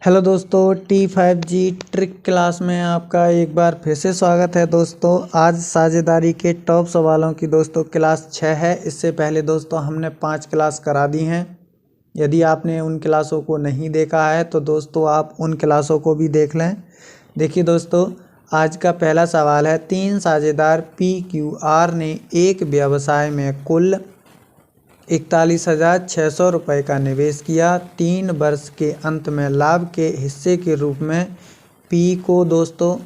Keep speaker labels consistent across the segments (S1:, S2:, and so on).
S1: Hello दोस्तों, T5G trick class में आपका एक बार फिर से स्वागत है। दोस्तों आज साझेदारी के टॉप सवालों की दोस्तों क्लास 6 है। इससे पहले दोस्तों हमने 5 क्लास करा दी हैं। यदि आपने उन क्लासों को नहीं देखा है तो दोस्तों आप उन क्लासों को भी देख लें। देखिए दोस्तों, आज का पहला सवाल है, 3 साझेदार PQR ने एक व्यवसाय में कुल 41,600 रुपये का निवेश किया। 3 वर्ष के अंत में लाभ के हिस्से के रूप में P को दोस्तों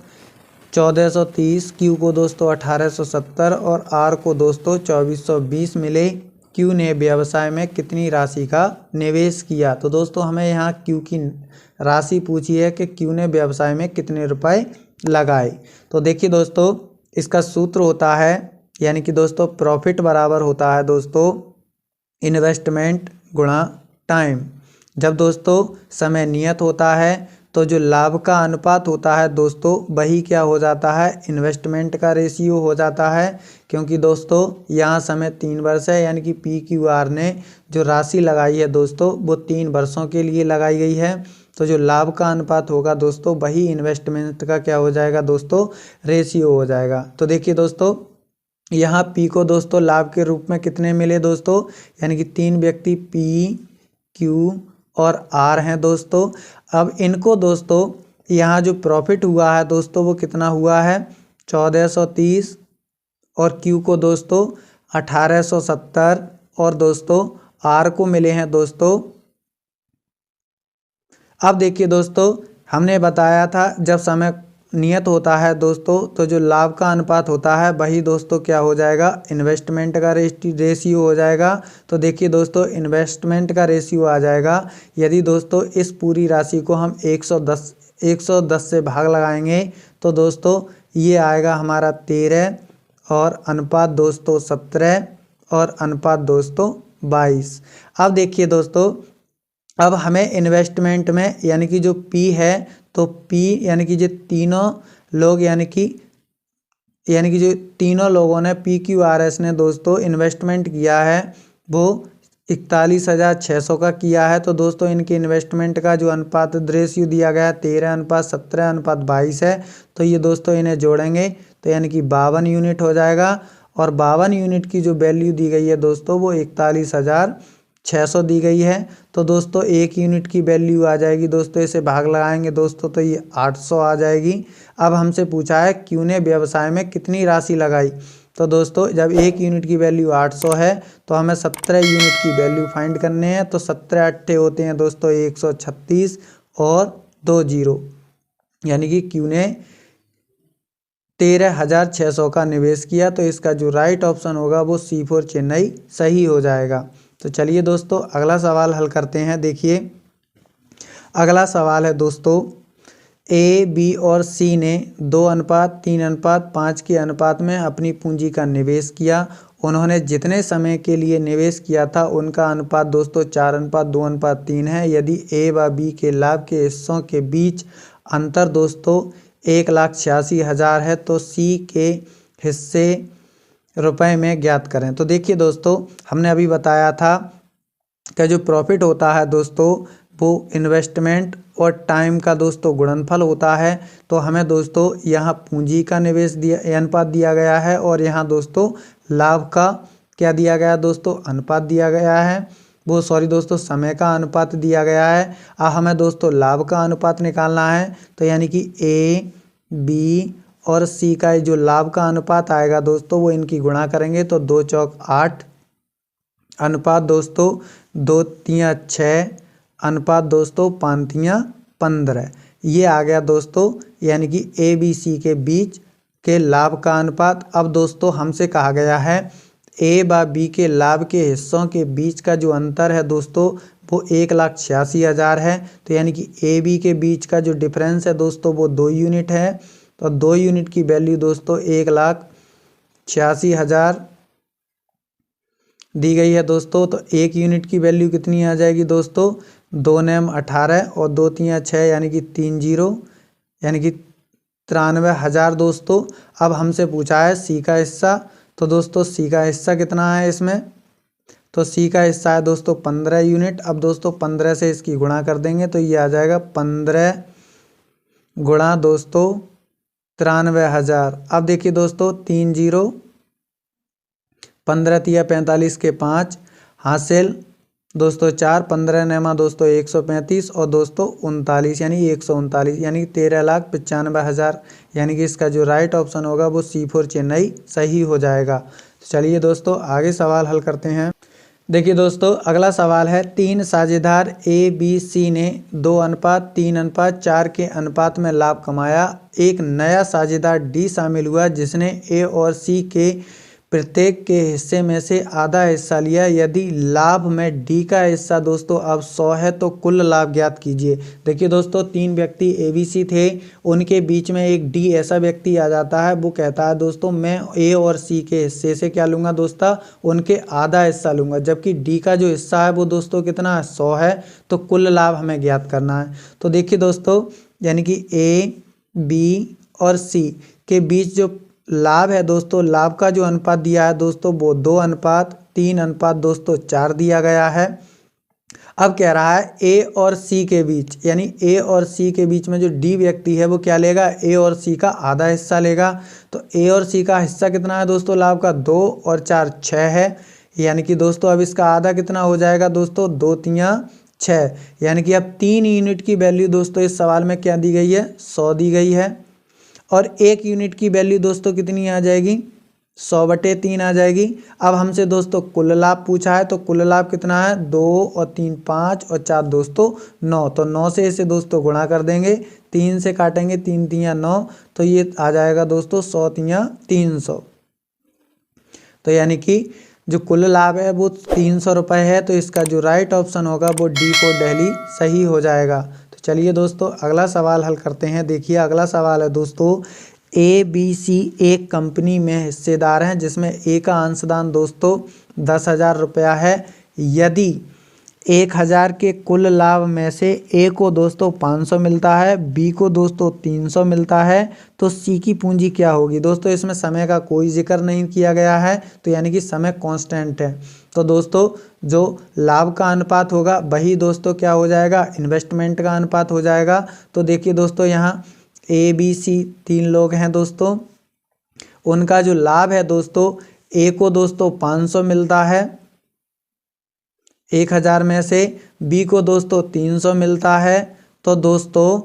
S1: 1430, Q को दोस्तों 1870 और R को दोस्तों 2420 मिले। Q ने व्यवसाय में कितनी राशि का निवेश किया? तो दोस्तों हमें यहाँ Q की राशि पूछी है कि Q ने व्यवसाय में कितने रुपए लगाए। तो देखिए दोस्तों, इसका सूत्र होता है, यानी कि दोस्तों प्रॉफिट बराबर होता है दोस्तों इन्वेस्टमेंट गुणा टाइम। जब दोस्तों समय नियत होता है तो जो लाभ का अनुपात होता है दोस्तों वही क्या हो जाता है, इन्वेस्टमेंट का रेशियो हो जाता है। क्योंकि दोस्तों यहाँ समय 3 वर्ष है, यानी कि PQR ने जो राशि लगाई है दोस्तों वो 3 वर्षों के लिए लगाई गई है। तो जो लाभ का अनुपात होगा दोस्तों वही इन्वेस्टमेंट का क्या हो जाएगा दोस्तों, रेशियो हो जाएगा। तो देखिए दोस्तों, यहाँ P को दोस्तों लाभ के रूप में कितने मिले दोस्तों, यानी कि 3 व्यक्ति P, Q और R हैं दोस्तों। अब इनको दोस्तों यहाँ जो प्रॉफिट हुआ है दोस्तों वो कितना हुआ है, 1430 और Q को दोस्तों 1870 और दोस्तों R को मिले हैं दोस्तों। अब देखिए दोस्तों, हमने बताया था जब समय नियत होता है दोस्तों तो जो लाभ का अनुपात होता है वही दोस्तों क्या हो जाएगा, इन्वेस्टमेंट का रेशियो हो जाएगा। तो देखिए दोस्तों, इन्वेस्टमेंट का रेशियो आ जाएगा, यदि दोस्तों इस पूरी राशि को हम 110 से भाग लगाएंगे तो दोस्तों ये आएगा हमारा 13 और अनुपात दोस्तों 17 और अनुपात दोस्तों 22। अब देखिए दोस्तों, अब हमें इन्वेस्टमेंट में यानी कि जो P है तो P यानी कि जो तीनों लोग यानी कि जो तीनों लोगों ने PQRS ने दोस्तों इन्वेस्टमेंट किया है वो 41,600 का किया है। तो दोस्तों इनके इन्वेस्टमेंट का जो अनुपात रेशियो दिया गया है 13:17:22 है। तो ये दोस्तों इन्हें जोड़ेंगे तो यानी कि 52 यूनिट हो जाएगा। और 52 यूनिट की जो वैल्यू दी गई है दोस्तों वो 41,600 दी गई है। तो दोस्तों 1 यूनिट की वैल्यू आ जाएगी दोस्तों, इसे भाग लगाएंगे दोस्तों तो ये 800 आ जाएगी। अब हमसे पूछा है Q ने व्यवसाय में कितनी राशि लगाई। तो दोस्तों जब 1 यूनिट की वैल्यू 800 है तो हमें 17 यूनिट की वैल्यू फाइंड करने हैं। तो 17 अट्ठे होते हैं दोस्तों 136 और 2 जीरो, यानी कि Q ने 13,600 का निवेश किया। तो इसका जो राइट ऑप्शन होगा वो C4 चेन्नई सही हो जाएगा। तो चलिए दोस्तों अगला सवाल हल करते हैं। देखिए अगला सवाल है दोस्तों, A, B और C ने 2:3:5 के अनुपात में अपनी पूंजी का निवेश किया। उन्होंने जितने समय के लिए निवेश किया था उनका अनुपात दोस्तों 4:2:3 है। यदि A व B के लाभ के हिस्सों के बीच अंतर दोस्तों 1,86,000 है तो C के हिस्से रुपए में ज्ञात करें। तो देखिए दोस्तों, हमने अभी बताया था कि जो प्रॉफिट होता है दोस्तों वो इन्वेस्टमेंट और टाइम का दोस्तों गुणनफल होता है। तो हमें दोस्तों यहाँ पूंजी का निवेश अनुपात दिया गया है और यहाँ दोस्तों लाभ का क्या दिया गया दोस्तों, अनुपात दिया गया है, वो सॉरी दोस्तों समय का अनुपात दिया गया है। अब हमें दोस्तों लाभ का अनुपात निकालना है। तो यानी कि A, B और C का जो लाभ का अनुपात आएगा दोस्तों वो इनकी गुणा करेंगे तो 2 चौक 8 अनुपात दोस्तों 2 तियां 6 अनुपात दोस्तों 5 तियां 15। ये आ गया दोस्तों यानी कि ABC के बीच के लाभ का अनुपात। अब दोस्तों हमसे कहा गया है A व B के लाभ के हिस्सों के बीच का जो अंतर है दोस्तों वो 1,86,000 है। तो यानी कि AB के बीच का जो डिफरेंस है दोस्तों वो 2 यूनिट है। तो 2 यूनिट की वैल्यू दोस्तों 1,86,000 दी गई है दोस्तों। तो 1 यूनिट की वैल्यू कितनी आ जाएगी दोस्तों, 2 नेम 18 और 2 तियां 6 यानी कि 3 जीरो, यानी कि 93,000 दोस्तों। अब हमसे पूछा है C का हिस्सा। तो दोस्तों C का हिस्सा कितना है इसमें, तो सी का हिस्सा है दोस्तों 15 यूनिट। अब दोस्तों 15 से इसकी गुणा कर देंगे तो ये आ जाएगा 15 गुणा दोस्तों 93,000। अब देखिए दोस्तों 3 जीरो, 15 तिया 45 के 5 हासिल दोस्तों 4, 15 नेमा दोस्तों 135 और दोस्तों 39 यानी 139 यानी 13,95,000। यानी कि इसका जो राइट ऑप्शन होगा वो C4 चेन्नई सही हो जाएगा। तो चलिए दोस्तों आगे सवाल हल करते हैं। देखिए दोस्तों अगला सवाल है, 3 साझेदार ABC ने 2:3:4 के अनुपात में लाभ कमाया। एक नया साझेदार D शामिल हुआ जिसने A और C के प्रत्येक के हिस्से में से आधा हिस्सा लिया। यदि लाभ में D का हिस्सा दोस्तों अब 100 है तो कुल लाभ ज्ञात कीजिए। देखिए दोस्तों 3 व्यक्ति ABC थे, उनके बीच में एक D ऐसा व्यक्ति आ जाता है, वो कहता है दोस्तों मैं A और C के हिस्से से क्या लूँगा दोस्तों, उनके आधा हिस्सा लूँगा। जबकि D का जो हिस्सा है वो दोस्तों कितना है, 100 है। तो कुल लाभ हमें ज्ञात करना है। तो देखिए दोस्तों यानी कि A, B और C के बीच जो लाभ है दोस्तों, लाभ का जो अनुपात दिया है दोस्तों वो 2:3 दोस्तों 4 दिया गया है। अब कह रहा है A और C के बीच, यानी A और C के बीच में जो D व्यक्ति है वो क्या लेगा, A और C का आधा हिस्सा लेगा। तो A और C का हिस्सा कितना है दोस्तों लाभ का, 2 और 4 6 है। यानी कि दोस्तों अब इसका आधा कितना हो जाएगा दोस्तों, 2 तिया 6। यानी कि अब 3 यूनिट की वैल्यू दोस्तों इस सवाल में क्या दी गई है, 100 दी गई है। और 1 यूनिट की वैल्यू दोस्तों कितनी आ जाएगी, 100/3 आ जाएगी। अब हमसे दोस्तों कुल लाभ पूछा है, तो कुल लाभ कितना है, 2 और 3 5 और 4 दोस्तों 9। तो 9 से इसे दोस्तों गुणा कर देंगे, 3 से काटेंगे, 3 तिया 9, तो ये आ जाएगा दोस्तों 100 तिया 300। तो यानी कि जो कुल लाभ है वो 300 रुपये है। तो इसका जो राइट ऑप्शन होगा वो D4 दिल्ली सही हो जाएगा। तो चलिए दोस्तों अगला सवाल हल करते हैं। देखिए अगला सवाल है दोस्तों, ABC एक कंपनी में हिस्सेदार हैं जिसमें A का अंशदान दोस्तों 10,000 रुपया है। यदि 1,000 के कुल लाभ में से A को दोस्तों 500 मिलता है, B को दोस्तों 300 मिलता है, तो C की पूंजी क्या होगी। दोस्तों इसमें समय का कोई जिक्र नहीं किया गया है, तो यानी कि समय कांस्टेंट है। तो दोस्तों जो लाभ का अनुपात होगा वही दोस्तों क्या हो जाएगा, इन्वेस्टमेंट का अनुपात हो जाएगा। तो देखिए दोस्तों यहाँ ABC 3 लोग हैं दोस्तों, उनका जो लाभ है दोस्तों, A को दोस्तों 500 मिलता है 1,000 में से, B को दोस्तों 300 मिलता है, तो दोस्तों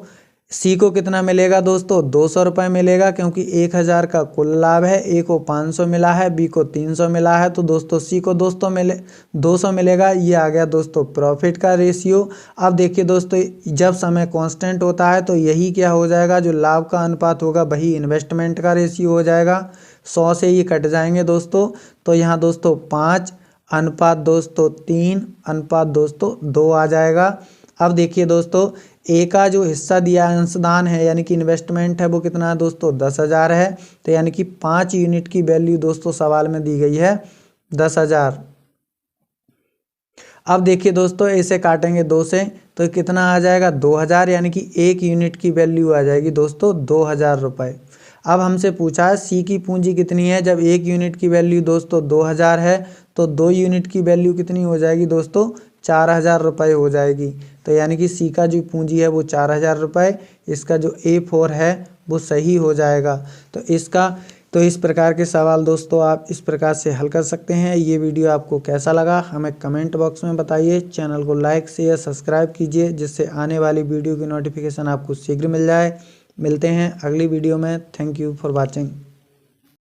S1: C को कितना मिलेगा दोस्तों, 200 रुपये मिलेगा, क्योंकि 1,000 का कुल लाभ है, A को 500 मिला है, B को 300 मिला है, तो दोस्तों C को 200 मिलेगा। ये आ गया दोस्तों प्रॉफिट का रेशियो। अब देखिए दोस्तों जब समय कांस्टेंट होता है तो यही क्या हो जाएगा, जो लाभ का अनुपात होगा वही इन्वेस्टमेंट का रेशियो हो जाएगा। 100 से ये कट जाएंगे दोस्तों, तो यहाँ दोस्तों 5 अनुपात दोस्तों 3 अनुपात दोस्तों 2 आ जाएगा। अब देखिए दोस्तों A का जो हिस्सा दिया अंशदान है यानी कि इन्वेस्टमेंट है वो कितना है दोस्तों 10,000 है। तो यानी कि 5 यूनिट की वैल्यू दोस्तों सवाल में दी गई है 10,000। अब देखिए दोस्तों इसे काटेंगे 2 से तो कितना आ जाएगा 2,000, यानी कि 1 यूनिट की वैल्यू आ जाएगी दोस्तों 2,000 रुपये। अब हमसे पूछा है C की पूंजी कितनी है। जब 1 यूनिट की वैल्यू दोस्तों 2,000 है तो 2 यूनिट की वैल्यू कितनी हो जाएगी दोस्तों 4,000 रुपये हो जाएगी। तो यानी कि C का जो पूंजी है वो 4,000 रुपये, इसका जो A4 है वो सही हो जाएगा। तो इस प्रकार के सवाल दोस्तों आप इस प्रकार से हल कर सकते हैं। ये वीडियो आपको कैसा लगा हमें कमेंट बॉक्स में बताइए। चैनल को लाइक शेयर सब्सक्राइब कीजिए जिससे आने वाली वीडियो की नोटिफिकेशन आपको शीघ्र मिल जाए। मिलते हैं अगली वीडियो में। Thank you for watching.